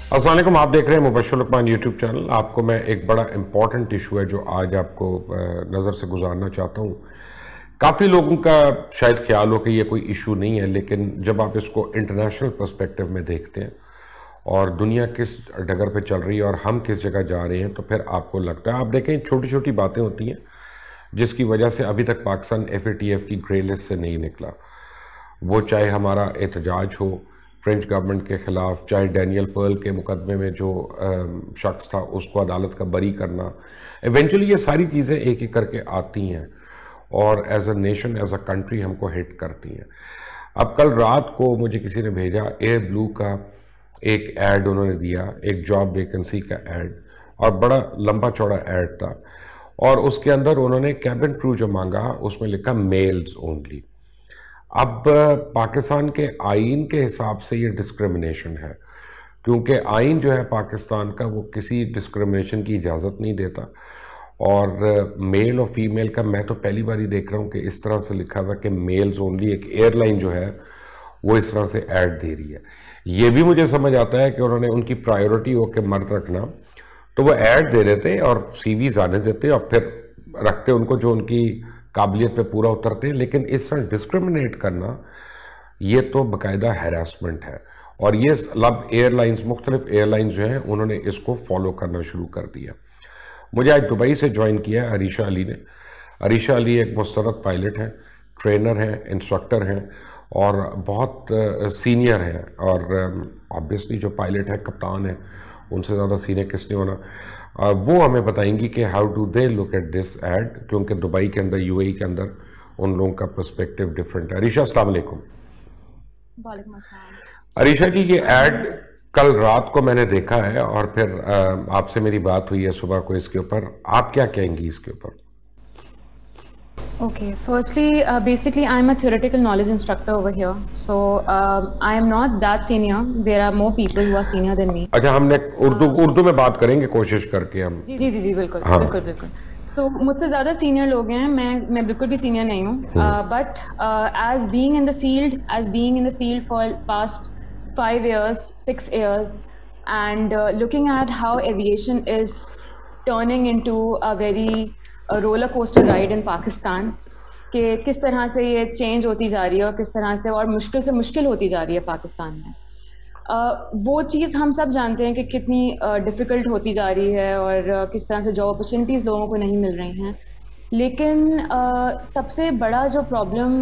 अस्सलाम वालेकुम, आप देख रहे हैं मुबश्शिर लुकमान यूट्यूब चैनल। आपको मैं एक बड़ा इंपॉर्टेंट इशू है जो आज आपको नज़र से गुजारना चाहता हूँ। काफ़ी लोगों का शायद ख्याल हो कि ये कोई इशू नहीं है, लेकिन जब आप इसको इंटरनेशनल पर्सपेक्टिव में देखते हैं और दुनिया किस डगर पे चल रही है और हम किस जगह जा रहे हैं, तो फिर आपको लगता है, आप देखें छोटी छोटी बातें होती हैं जिसकी वजह से अभी तक पाकिस्तान FATF की ग्रे लिस्ट से नहीं निकला। वो चाहे हमारा एहतजाज हो फ्रेंच गवर्नमेंट के ख़िलाफ़, चाहे डैनियल पर्ल के मुकदमे में जो शख्स था उसको अदालत का बरी करना, इवेंचुअली ये सारी चीज़ें एक एक करके आती हैं और as a nation, as a country हमको हिट करती हैं। अब कल रात को मुझे किसी ने भेजा एयर ब्लू का एक ऐड उन्होंने दिया, एक जॉब वैकेंसी का ऐड, और बड़ा लंबा चौड़ा ऐड था और उसके अंदर उन्होंने कैबिन क्रू जो मांगा उसमें लिखा मेल्स ओनली। अब पाकिस्तान के आइन के हिसाब से ये डिस्क्रिमिनेशन है, क्योंकि आइन जो है पाकिस्तान का वो किसी डिस्क्रिमिनेशन की इजाज़त नहीं देता। और मेल और फीमेल का मैं तो पहली बार ही देख रहा हूँ कि इस तरह से लिखा हुआ कि मेल्स ओनली। एक एयरलाइन जो है वो इस तरह से ऐड दे रही है। ये भी मुझे समझ आता है कि उन्होंने उनकी प्रायोरिटी हो के मर्द रखना, तो वो ऐड दे देते और CVs आने देते और फिर रखते उनको जो उनकी काबिलियत पे पूरा उतरते हैं। लेकिन इस तरह डिस्क्रिमिनेट करना ये तो बाकायदा हैरासमेंट है। और ये लब एयरलाइंस, मुख्तलिफ एयरलाइंस जो हैं उन्होंने इसको फॉलो करना शुरू कर दिया। मुझे आज दुबई से ज्वाइन किया है अरीशा अली ने। अरीशा अली एक मुस्तरद पायलट है, ट्रेनर हैं, इंस्ट्रक्टर हैं और बहुत सीनियर हैं। और ऑब्वियसली जो पायलट है, कप्तान है, उनसे ज़्यादा सीनियर किसने होना। वो हमें बताएंगी कि how do they look at this add, क्योंकि दुबई के अंदर, UAE के अंदर उन लोगों का पर्सपेक्टिव डिफरेंट है। अरीशा, अस्सलाम वालेकुम। वालेकुम अस्सलाम। अरीशा जी, ये ऐड कल रात को मैंने देखा है और फिर आपसे मेरी बात हुई है सुबह को इसके ऊपर। आप क्या कहेंगी इसके ऊपर? Okay, firstly, basically, I'm a theoretical knowledge instructor over here. So, I am not that senior. There are more people who are senior than me. अच्छा, हमने उर्दू में बात करेंगे कोशिश करके हम। जी जी जी जी, बिल्कुल हाँ। बिल्कुल बिल्कुल। तो मुझसे ज़्यादा सीनियर लोग हैं, मैं बिल्कुल भी सीनियर नहीं हूँ। But as being in the field for past 5 years, 6 years, and looking at how aviation is turning into a very roller coaster ride in Pakistan, कि किस तरह से ये चेंज होती जा रही है और किस तरह से और मुश्किल से मुश्किल होती जा रही है पाकिस्तान में। वो चीज़ हम सब जानते हैं कि कितनी डिफ़िकल्ट होती जा रही है और किस तरह से जॉब अपॉर्चुनिटीज़ लोगों को नहीं मिल रही हैं। लेकिन सबसे बड़ा जो प्रॉब्लम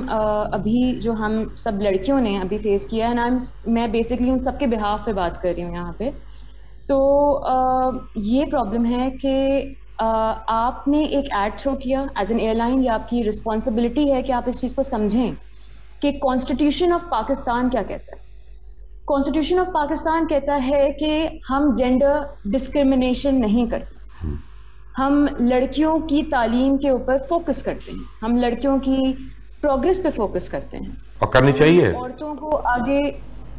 अभी जो हम सब लड़कियों ने अभी फेस किया है, मैं बेसिकली उन सबके बिहाफ पे बात कर रही हूँ यहाँ पे। तो ये प्रॉब्लम है कि आपने एक ऐड थ्रो किया एज एन एयरलाइन, या आपकी रिस्पॉन्सिबिलिटी है कि आप इस चीज़ को समझें कि कॉन्स्टिट्यूशन ऑफ पाकिस्तान क्या कहता है। कॉन्स्टिट्यूशन ऑफ पाकिस्तान कहता है कि हम जेंडर डिस्क्रिमिनेशन नहीं करते, हम लड़कियों की तालीम के ऊपर फोकस करते हैं, हम लड़कियों की प्रोग्रेस पे फोकस करते हैं और करनी चाहिए। औरतों को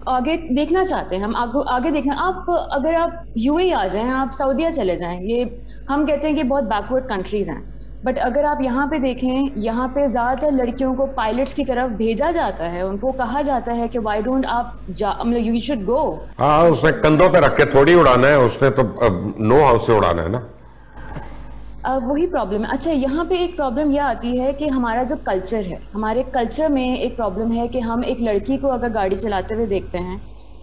आगे देखना चाहते हैं, हम आगे देखना। आप अगर आप UAE आ जाएं, आप सऊदीया चले जाएं, ये हम कहते हैं कि बहुत बैकवर्ड कंट्रीज़ हैं, बट अगर आप यहाँ पे देखें, यहाँ पे ज़्यादातर लड़कियों को पायलट्स की तरफ भेजा जाता है। उनको कहा जाता है कि वाई डोंट आप मतलब यू शुड गो। हाँ, उसने कंधों पे रख के थोड़ी उड़ाना है, उसने तो नो हाउस से उड़ाना है ना। वही प्रॉब्लम है। अच्छा, यहाँ पे एक प्रॉब्लम यह आती है कि हमारा जो कल्चर है, हमारे कल्चर में एक प्रॉब्लम है कि हम एक लड़की को अगर गाड़ी चलाते हुए देखते हैं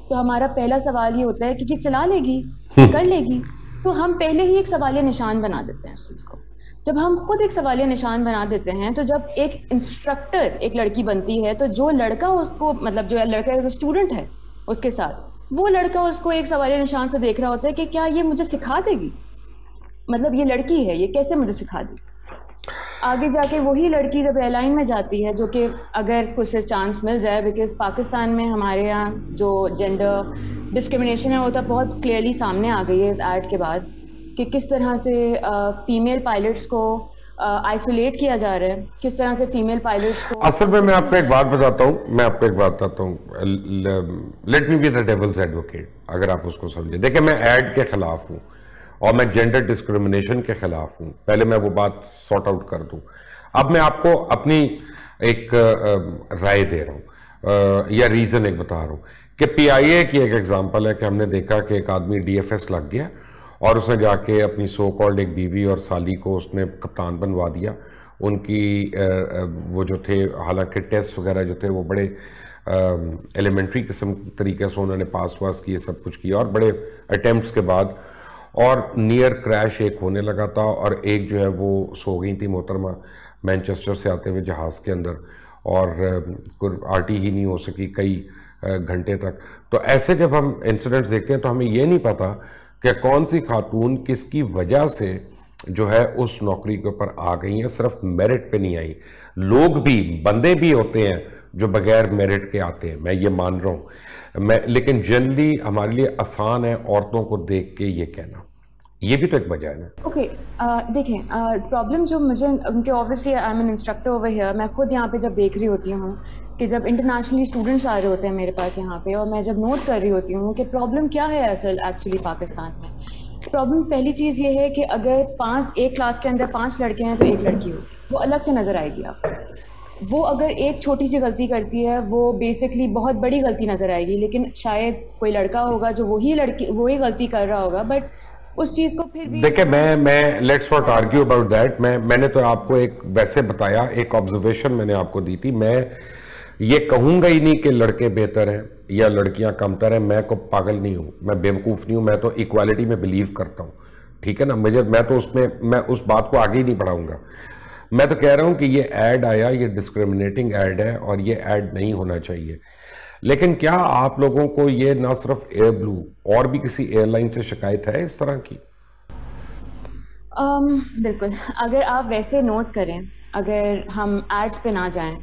तो हमारा पहला सवाल ये होता है कि ये चला लेगी, कर लेगी। तो हम पहले ही एक सवालिया निशान बना देते हैं इस चीज़ को। जब हम खुद एक सवालिया निशान बना देते हैं, तो जब एक इंस्ट्रक्टर एक लड़की बनती है, तो जो लड़का उसको, मतलब जो लड़का एज अ स्टूडेंट है उसके साथ, वो लड़का उसको एक सवालिया निशान से देख रहा होता है कि क्या ये मुझे सिखा देगी, मतलब ये लड़की है, ये कैसे मुझे सिखा दी। आगे जाके वही लड़की जब एयरलाइन में जाती है, जो कि अगर कुछ चांस मिल जाए, बिकॉज पाकिस्तान में हमारे यहाँ जो जेंडर डिस्क्रिमिनेशन है वो तो बहुत क्लियरली सामने आ गई है इस ऐड के बाद, कि किस तरह से फीमेल पायलट्स को आइसोलेट किया जा रहा है, किस तरह से फीमेल पायलट्स को। असल में मैं आपको एक बात बताता हूँ, let me be the devil's advocate, अगर आप उसको समझे। देखिए, मैं ऐड के खिलाफ हूँ और मैं जेंडर डिस्क्रिमिनेशन के खिलाफ हूँ। पहले मैं वो बात सॉर्ट आउट कर दूँ। अब मैं आपको अपनी एक राय दे रहा हूँ या रीज़न एक बता रहा हूँ कि पीआईए की एक एग्जांपल है कि हमने देखा कि एक आदमी डीएफएस लग गया और उसने जाके अपनी सो कॉल्ड एक बीवी और साली को उसने कप्तान बनवा दिया। उनकी वो जो थे, हालांकि टेस्ट वगैरह जो थे वो बड़े एलिमेंट्री किस्म तरीके से उन्होंने पास वास किए, सब कुछ किया, और बड़े अटेम्प्ट्स के बाद और नियर क्रैश एक होने लगा था, और एक जो है वो सो गई थी मोहतरमा मैनचेस्टर से आते हुए जहाज़ के अंदर, और कोई आरटी ही नहीं हो सकी कई घंटे तक। तो ऐसे जब हम इंसिडेंट्स देखते हैं तो हमें ये नहीं पता कि कौन सी खातून किसकी वजह से जो है उस नौकरी के ऊपर आ गई हैं, सिर्फ मेरिट पे नहीं आई। लोग भी, बंदे भी होते हैं जो बगैर मेरिट के आते हैं, मैं ये मान रहा हूँ लेकिन जनरली हमारे लिए आसान है औरतों को देख के ये कहना, ये भी तो एक वजह है ना। ओके, देखें, प्रॉब्लम जो मुझे उनके, obviously I am N instructor over here, मैं खुद यहाँ पे जब देख रही होती हूँ कि जब इंटरनेशनली स्टूडेंट्स आ रहे होते हैं मेरे पास यहाँ पे, और मैं जब नोट कर रही होती हूँ कि प्रॉब्लम क्या है असल एक्चुअली पाकिस्तान में। प्रॉब्लम पहली चीज़ ये है कि अगर एक क्लास के अंदर 5 लड़के हैं तो 1 लड़की होगी, वो अलग से नज़र आएगी आपको। वो अगर एक छोटी सी गलती करती है वो बेसिकली बहुत बड़ी गलती नज़र आएगी, लेकिन शायद कोई लड़का होगा जो वही गलती कर रहा होगा, बट उस चीज़ को फिर भी देखिए, मैं let's not argue about that. मैंने तो आपको एक वैसे बताया, एक ऑब्जर्वेशन मैंने आपको दी थी। मैं ये कहूँगा ही नहीं कि लड़के बेहतर हैं या लड़कियां कमतर हैं। मैं को पागल नहीं हूँ, मैं बेवकूफ़ नहीं हूँ, मैं तो इक्वालिटी में बिलीव करता हूँ, ठीक है ना। मैं उस बात को आगे ही नहीं बढ़ाऊंगा। मैं तो कह रहा हूँ कि ये ऐड आया, ये डिस्क्रिमिनेटिंग ऐड है और ये ऐड नहीं होना चाहिए। लेकिन क्या आप लोगों को ये ना सिर्फ एयर ब्लू और भी किसी एयरलाइन से शिकायत है इस तरह की? बिल्कुल, अगर आप वैसे नोट करें, अगर हम एड्स पे ना जाएं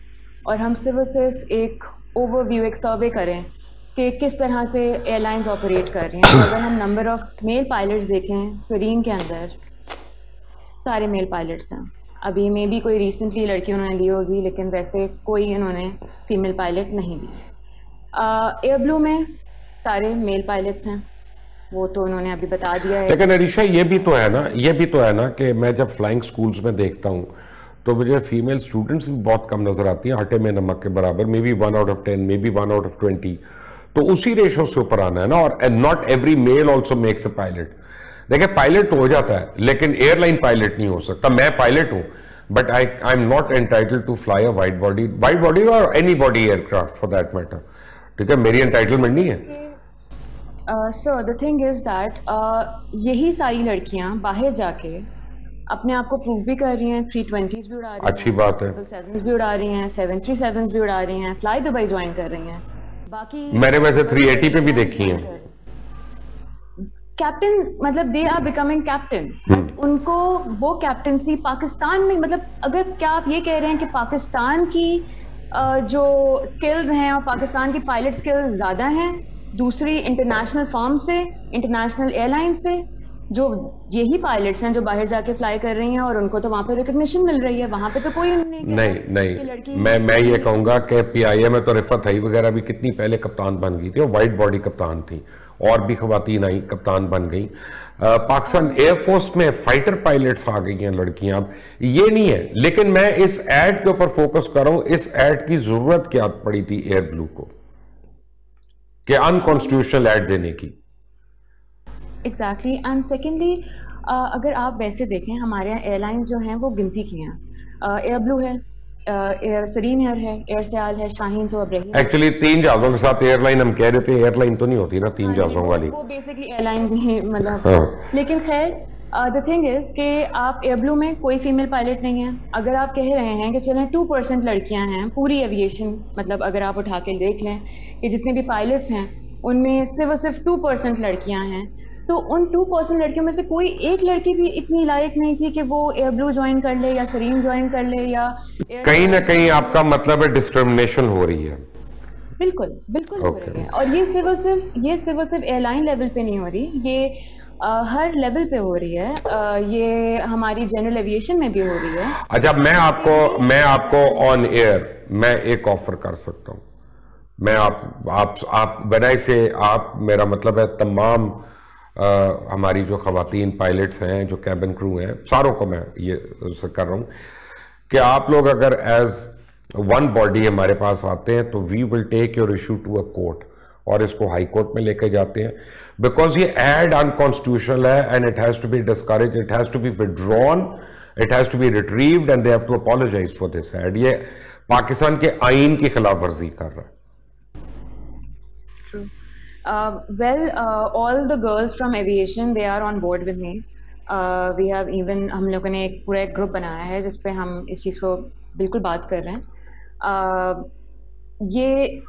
और हम सिर्फ एक ओवरव्यू, एक सर्वे करें कि किस तरह से एयरलाइंस ऑपरेट कर रही हैं, तो अगर हम नंबर ऑफ मेल पायलट्स देखें, सरीन के अंदर सारे मेल पायलट्स हैं। अभी मे भी कोई रिसेंटली लड़की उन्होंने ली होगी, लेकिन वैसे कोई इन्होंने फीमेल पायलट नहीं ली। एयर ब्लू में सारे मेल पायलट्स हैं, वो तो उन्होंने अभी बता दिया है। लेकिन अरीशा, ये भी तो है ना कि मैं जब फ्लाइंग स्कूल्स में देखता हूँ तो मुझे फीमेल स्टूडेंट्स भी बहुत कम नजर आती हैं, आटे में नमक के बराबर, may be 1 out of 10, may be 1 out of 20। तो उसी रेशो से ऊपर आना है ना। और not every male also makes a pilot. देखिए, पायलट हो जाता है लेकिन एयरलाइन पायलट नहीं हो सकता। मैं पायलट हूं but I am not entitled to fly a wide body और any body aircraft for that matter, ठीक है। मेरी एंटाइटलमेंट नहीं है। So the thing is that यही सारी लड़कियां बाहर जाके अपने आप को प्रूव भी कर रही हैं, 320s भी उड़ा रही हैं, अच्छी बात है, 777s भी उड़ा रही हैं, 737s भी उड़ा रही हैं, फ्लाई दुबई ज्वाइन कर रही हैं। बाकी मैंने वैसे 380 पे भी देखी हैं। कैप्टन, मतलब दे आर बिकमिंग कैप्टन, उनको वो कैप्टनसी पाकिस्तान में, मतलब अगर क्या आप ये कह रहे हैं कि पाकिस्तान की जो स्किल्स हैं और पाकिस्तान की पायलट स्किल्स ज़्यादा हैं दूसरी इंटरनेशनल फर्म से, इंटरनेशनल एयरलाइन से, जो यही पायलट्स हैं जो बाहर जाके फ्लाई कर रही हैं और उनको तो वहाँ पे रिकग्निशन मिल रही है, वहाँ पे तो कोई नहीं। मैं ये कहूँगा कि पीआईए में तो रिफत हई वगैरह भी कितनी पहले कप्तान बन गई थी और वाइट बॉडी कप्तान थी, और भी खवातीन आई कप्तान बन गई। पाकिस्तान एयरफोर्स में फाइटर पायलट्स आ गई हैं लड़कियां, अब ये नहीं है। लेकिन मैं इस ऐड के ऊपर फोकस कर रहा हूं, इस ऐड की जरूरत क्या पड़ी थी एयर ब्लू को कि अनकॉन्स्टिट्यूशनल ऐड देने की? एग्जैक्टली। एंड सेकेंडली, अगर आप वैसे देखें, हमारे यहाँ एयरलाइंस जो हैं वो गिनती की हैं। एयर ब्लू है, एयर सरीन एयर है, एयर सयाल है, शाहीन तो अब रही। एक्चुअली 3 जहाजों के साथ एयरलाइन हम कह रहे थे, एयरलाइन तो नहीं होती ना 3 जहाजों वाली, वो बेसिकली एयरलाइन भी मतलब। लेकिन खैर, द थिंग इज कि आप एयर ब्लू में कोई फीमेल पायलट नहीं है। अगर आप कह रहे हैं कि चलें 2% लड़कियां हैं पूरी एविएशन, मतलब अगर आप उठा के देख लें कि जितने भी पायलट्स हैं उनमें सिर्फ 2% लड़कियां हैं, तो उन 2% लड़कियों में से कोई एक लड़की भी इतनी लायक नहीं थी कि वो एयर ब्लू ज्वाइन कर ले या सरीन ज्वाइन कर ले, या कहीं ना कहीं आपका मतलब है डिस्क्रिमिनेशन हो रही है। बिल्कुल बिल्कुल हो रही है। और ये सिर्फ एयरलाइन लेवल पे नहीं हो रही, ये हर लेवल पे हो रही है। ये हमारी जनरल एविएशन में भी हो रही है। अच्छा, मैं आपको ऑन एयर मैं एक ऑफर कर सकता हूँ। मैं आप बनाए से आप, मेरा मतलब है तमाम हमारी जो खवातीन पायलट्स हैं, जो कैबिन क्रू हैं, सारों को मैं ये कर रहा हूँ कि आप लोग अगर एज वन बॉडी हमारे पास आते हैं तो we will take your issue to a court और इसको हाई कोर्ट में लेके जाते हैं, बिकॉज ये एड अनकॉन्स्टिट्यूशनल है and it has to be discourage, it has to be withdrawn, it has to be retrieved and they have to apologise for this ad. ये पाकिस्तान के आईन की खिलाफ वर्जी कर रहा है। All the girls from aviation, they are on board with me. We have even, हम लोगों ने एक पूरा एक ग्रुप बनाया है जिसपे हम इस चीज़ को बिल्कुल बात कर रहे हैं। ये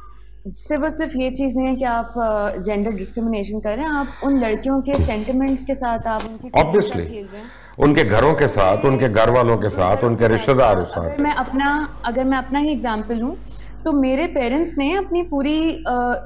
सिर्फ ये चीज़ नहीं है कि आप जेंडर डिस्क्रिमिनेशन कर रहे हैं, आप उन लड़कियों के सेंटिमेंट्स के साथ, आप उनकी ऑब्वियसली उनके घरों के साथ, उनके घर वालों के साथ, उनके रिश्तेदारों के साथ। अगर मैं अपना ही एग्जाम्पल लूँ तो मेरे पेरेंट्स ने अपनी पूरी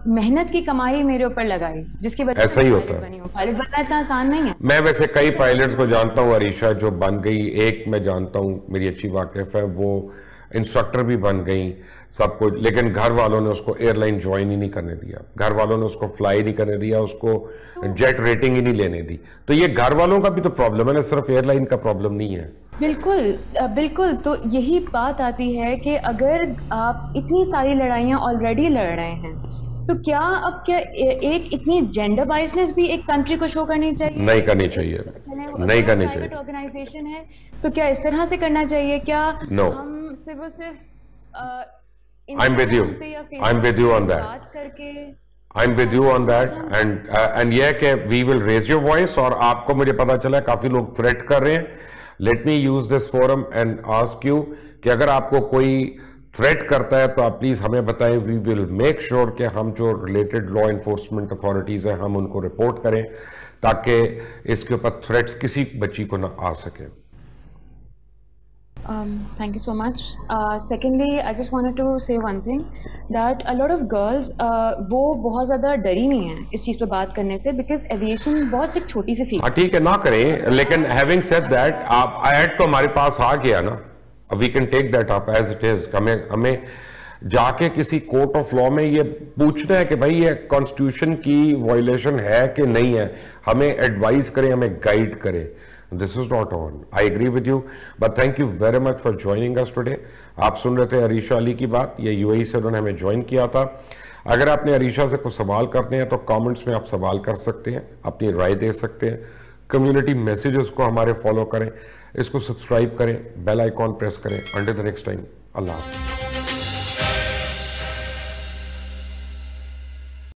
मेहनत की कमाई मेरे ऊपर लगाई, जिसकी वजह से ऐसा ही होता है। पायलट बनना इतना आसान नहीं है। मैं वैसे कई पायलट्स को जानता हूँ अरीशा, जो बन गई, एक मैं जानता हूँ, मेरी अच्छी वाकिफ है, वो इंस्ट्रक्टर भी बन गई सब कुछ, लेकिन घर वालों ने उसको एयरलाइन ज्वाइन ही नहीं करने दिया, घर वालों ने उसको फ्लाई नहीं करने दिया, उसको जेट रेटिंग ही नहीं लेने दी। तो ये घर वालों का भी तो प्रॉब्लम है ना, सिर्फ एयरलाइन का प्रॉब्लम नहीं है। बिल्कुल। तो यही बात आती है कि अगर आप इतनी सारी लड़ाइयाँ ऑलरेडी लड़ रहे हैं, तो क्या एक इतनी जेंडर बायसनेस भी एक कंट्री को शो करनी चाहिए? नहीं करनी चाहिए, नहीं करनी चाहिए। ऑर्गेनाइजेशन है तो क्या इस तरह से करना चाहिए? क्या no. हम सिर्फ I'm with you on that. बात करके I'm with you on that and ये कि we will raise your voice, और आपको मुझे पता चला काफी लोग थ्रेट कर रहे हैं। Let me use this forum and ask you कि अगर आपको कोई थ्रेट करता है तो आप प्लीज हमें बताएं, वी विल मेक श्योर कि हम जो रिलेटेड लॉ इन्फोर्समेंट अथॉरिटीज हैं हम उनको रिपोर्ट करें, ताकि इसके ऊपर थ्रेट्स किसी बच्ची को ना आ सके। Thank you so much. Secondly, I just wanted to say one thing, that a lot of girls वो बहुत ज़्यादा डरी नहीं है इस चीज़ पे बात करने से, because aviation बहुत एक छोटी सी फील्ड। हाँ ठीक है, ना करें, लेकिन having said that, आप ऐड तो हमारे पास आ गया ना, we can take that up as it is। हमें जाके किसी कोर्ट ऑफ लॉ में ये पूछना है कि भाई ये कॉन्स्टिट्यूशन की वायलेशन है कि नहीं है, हमें एडवाइस करें, हमें गाइड करें। This is not on. I agree with you, but thank you very much for joining us today. आप सुन रहे थे अरीशा अली की बात, ये यूएई से उन्होंने हमें ज्वाइन किया था। अगर आपने अरीशा से कुछ सवाल करते हैं तो कमेंट्स में आप सवाल कर सकते हैं, अपनी राय दे सकते हैं। कम्युनिटी मैसेजेस को हमारे फॉलो करें, इसको सब्सक्राइब करें, बेल आइकॉन प्रेस करें। अंटिल द नेक्स्ट टाइम, अल्लाह हाफ़िज़।